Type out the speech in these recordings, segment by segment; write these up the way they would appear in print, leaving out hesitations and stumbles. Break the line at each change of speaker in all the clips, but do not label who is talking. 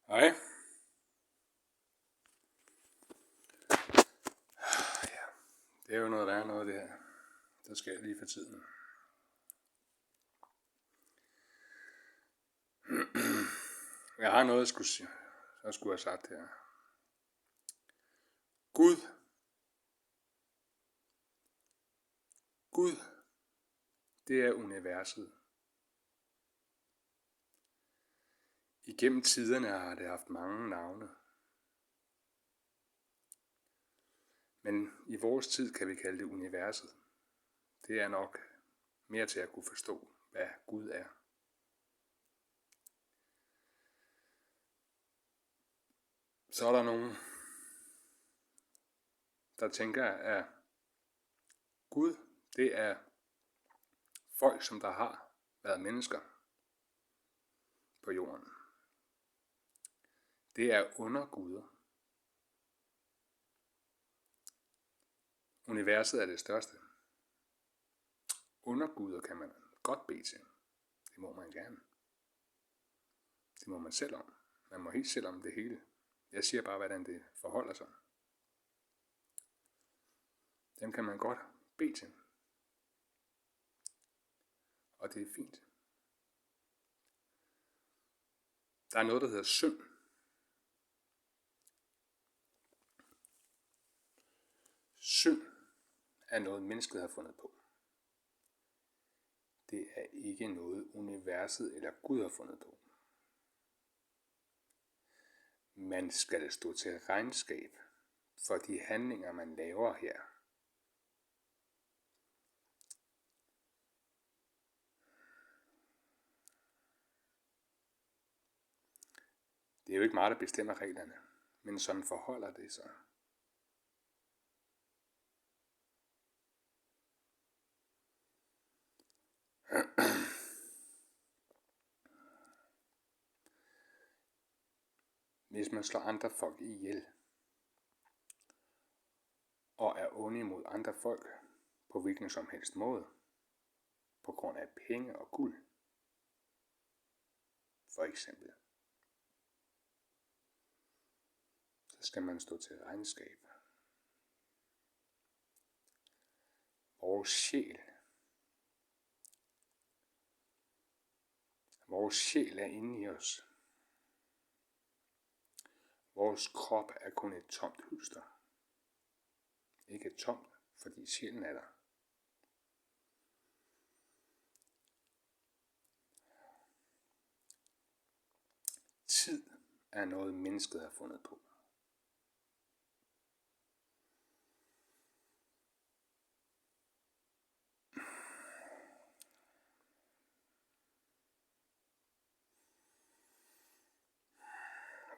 Hej. Ja, det er jo noget værre noget, det her. Der sker lige for tiden. Jeg har noget, jeg skulle have sagt her. Gud, det er universet. Igennem tiderne har det haft mange navne. Men i vores tid kan vi kalde det universet. Det er nok mere til at kunne forstå, hvad Gud er. Så er der nogen, der tænker, at Gud, det er folk, som der har været mennesker på jorden. Det er underguder. Universet er det største. Underguder kan man godt bede til. Det må man gerne. Det må man selv om. Man må helt selv om det hele. Jeg siger bare, hvordan det forholder sig. Dem kan man godt bede til. Og det er fint. Der er noget, der hedder synd. Synd er noget, mennesket har fundet på. Det er ikke noget, universet eller Gud har fundet på. Man skal stå til regnskab for de handlinger, man laver her. Det er jo ikke mig, der bestemmer reglerne, men sådan forholder det sig. Hvis man slår andre folk ihjel, og er onde imod andre folk på hvilken som helst måde, på grund af penge og guld, for eksempel, så skal man stå til regnskab. Vores sjæl er inde i os. Vores krop er kun et tomt hylster. Ikke tomt, fordi sjælen er der. Tid er noget, mennesket har fundet på.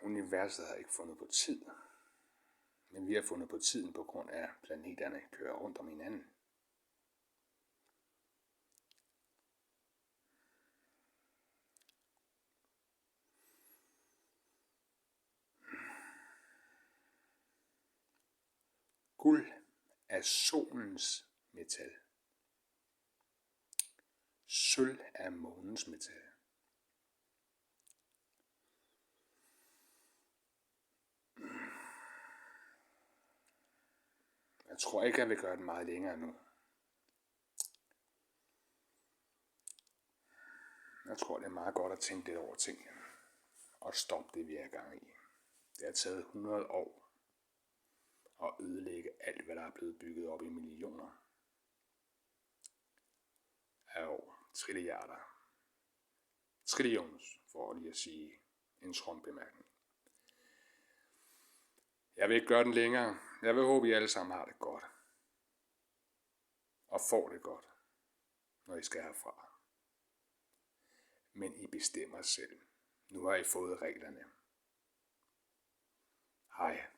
Universet har ikke fundet på tid, men vi har fundet på tiden på grund af, at planeterne kører rundt om hinanden. Guld er solens metal. Sølv er månens metal. Jeg tror ikke, jeg vil gøre den meget længere nu. Jeg tror, det er meget godt at tænke lidt over tingene og stoppe det, vi er i gang i. Det har taget 100 år at ødelægge alt, hvad der er blevet bygget op i millioner af år. Trillions, for lige at sige en Trump-bemærkning. Jeg vil ikke gøre den længere. Jeg vil håbe, I alle sammen har det godt. Og får det godt, når I skal herfra. Men I bestemmer selv. Nu har I fået reglerne. Hej.